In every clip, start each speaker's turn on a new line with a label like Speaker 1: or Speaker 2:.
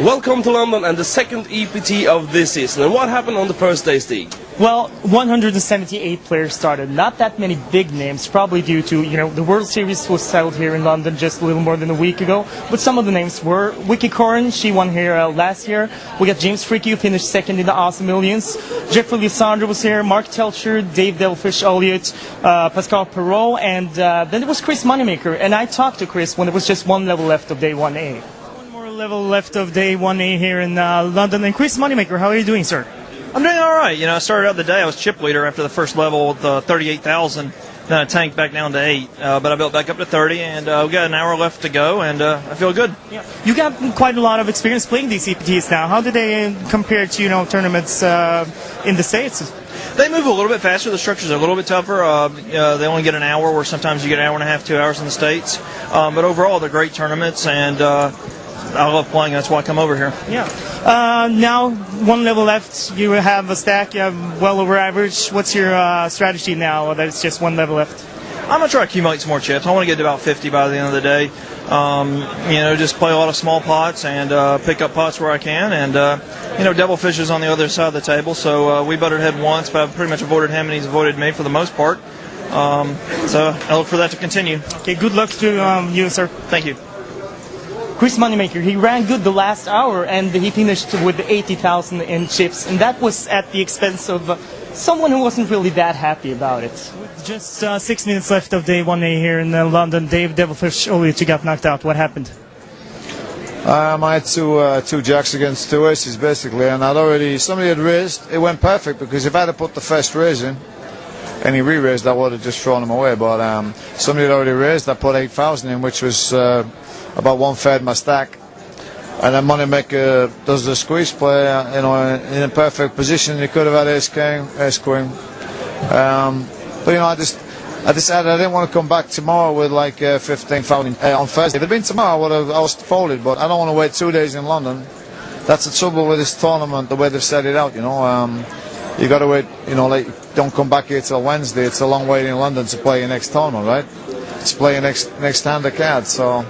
Speaker 1: Welcome to London and the second EPT of this season. And what happened on the first day, Stig?
Speaker 2: Well, 178 players started. Not that many big names, probably due to, the World Series was held here in London just a little more than a week ago. But some of the names were Vicky Corrin, she won here last year. We got James Fricke, who finished second in the Awesome Millions. Jeffrey Lissandra was here, Mark Telcher, Dave Devilfish Elliott, Pascal Perrault, and then there was Chris Moneymaker. And I talked to Chris when there was just one level left of day 1A. One more level left of day 1A here in London. And Chris Moneymaker, how are you doing, sir?
Speaker 3: I'm doing all right. I started out the day, I was chip leader after the first level with 38,000. Then I tanked back down to 8, but I built back up to 30, and we got an hour left to go, and I feel good.
Speaker 2: Yeah. You got quite a lot of experience playing these EPTs now. How do they compare to tournaments in the States?
Speaker 3: They move a little bit faster. The structures are a little bit tougher. They only get an hour, where sometimes you get an hour and a half, 2 hours in the States. But overall, they're great tournaments, and I love playing. That's why I come over here.
Speaker 2: Yeah. Now, one level left. You have a stack. You have well over average. What's your strategy now that it's just one level left?
Speaker 3: I'm going to try to accumulate some more chips. I want to get to about 50 by the end of the day. Just play a lot of small pots and pick up pots where I can. And, Devilfish is on the other side of the table. So we butted head once, but I've pretty much avoided him, and he's avoided me for the most part. So I look for that to continue.
Speaker 2: Okay, good luck to you, sir.
Speaker 3: Thank you.
Speaker 2: Chris Moneymaker, he ran good the last hour, and he finished with 80,000 in chips, and that was at the expense of someone who wasn't really that happy about it. With just 6 minutes left of day 1A here in London, Dave Devilfish Elliott got knocked out. What happened?
Speaker 4: I had two jacks against two aces, basically, and somebody had raised. It went perfect, because if I had put the first raise in, and he re-raised, I would have just thrown him away, but somebody had already raised. I put 8,000 in, which was about 1/3 my stack, and then Moneymaker does the squeeze play, in a perfect position. He could have had ace king, ace queen, but I decided I didn't want to come back tomorrow with like 15,000 on Thursday. If it had been tomorrow, I was folded, but I don't want to wait 2 days in London. That's the trouble with this tournament, the way they've set it out. You got to wait. Don't come back here till Wednesday. It's a long wait in London to play your next tournament, right? To play your next hand of cards, so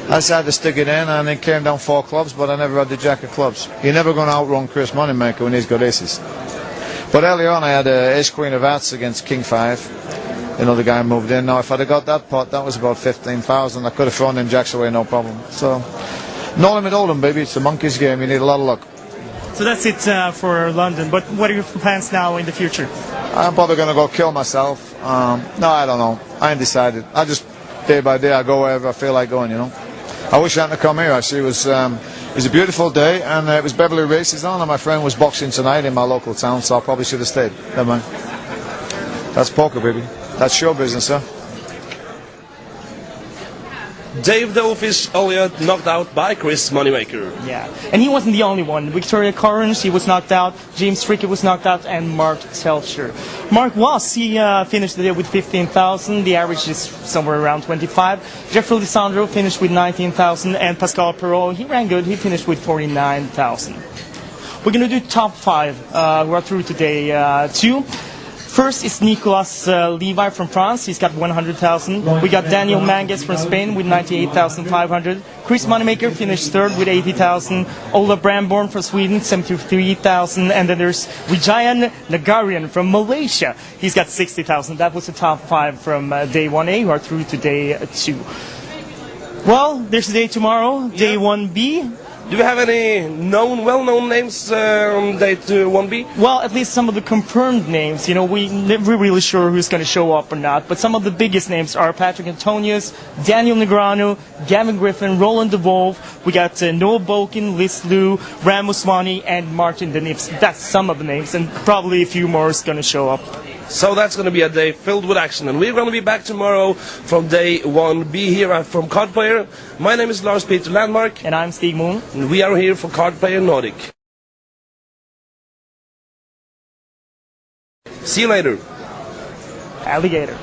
Speaker 4: I decided to stick it in, and it came down 4 clubs, but I never had the jack of clubs. You're never going to outrun Chris Moneymaker when he's got aces. But earlier on, I had ace queen of hearts against king 5. The guy moved in. Now, if I'd have got that pot, that was about 15,000. I could have thrown them jacks away, no problem. So, no limit hold'em, baby. It's a monkey's game. You need a lot of luck.
Speaker 2: So that's it for London. But what are your plans now in the future?
Speaker 4: I'm probably going to go kill myself. No, I don't know. I ain't decided. I just, day by day, I go wherever I feel like going, I wish I hadn't come here, actually. It was a beautiful day, and it was Beverly races on, and my friend was boxing tonight in my local town, so I probably should have stayed. Never mind. That's poker, baby. That's show business, huh?
Speaker 1: Dave Devilfish Elliott knocked out by Chris Moneymaker.
Speaker 2: Yeah, and he wasn't the only one. Victoria Corrin, she was knocked out. James Fricke was knocked out, and Mark Telcher. Mark Wass, he finished the day with 15,000. The average is somewhere around 25. Jeffrey Lissandro finished with 19,000, and Pascal Perrault, he ran good. He finished with 49,000. We're going to do top 5 who are through today 2. First is Nicolas Levi from France. He's got 100,000. We got Daniel Mangas from Spain with 98,500. Chris Moneymaker finished third with 80,000. Ola Bramborn from Sweden, 73,000. And then there's Vijayan Nagarian from Malaysia. He's got 60,000. That was the top 5 from day 1A, who are through to day 2. Well, there's a day tomorrow, day 1B.
Speaker 1: Do you have any well-known names on day 1B?
Speaker 2: Well, at least some of the confirmed names. We're never really sure who's going to show up or not. But some of the biggest names are Patrick Antonius, Daniel Negreanu, Gavin Griffin, Roland DeVolve. We got Noah Bokin, Liz Liu, Ram Usmani, and Martin Denips. That's some of the names, and probably a few more is going to show up.
Speaker 1: So that's going to be a day filled with action, and we're going to be back tomorrow from day 1B here from Card Player. My name is Lars Peter Landmark.
Speaker 2: And I'm Stig Moon.
Speaker 1: And we are here for Card Player Nordic. See you later.
Speaker 2: Alligator.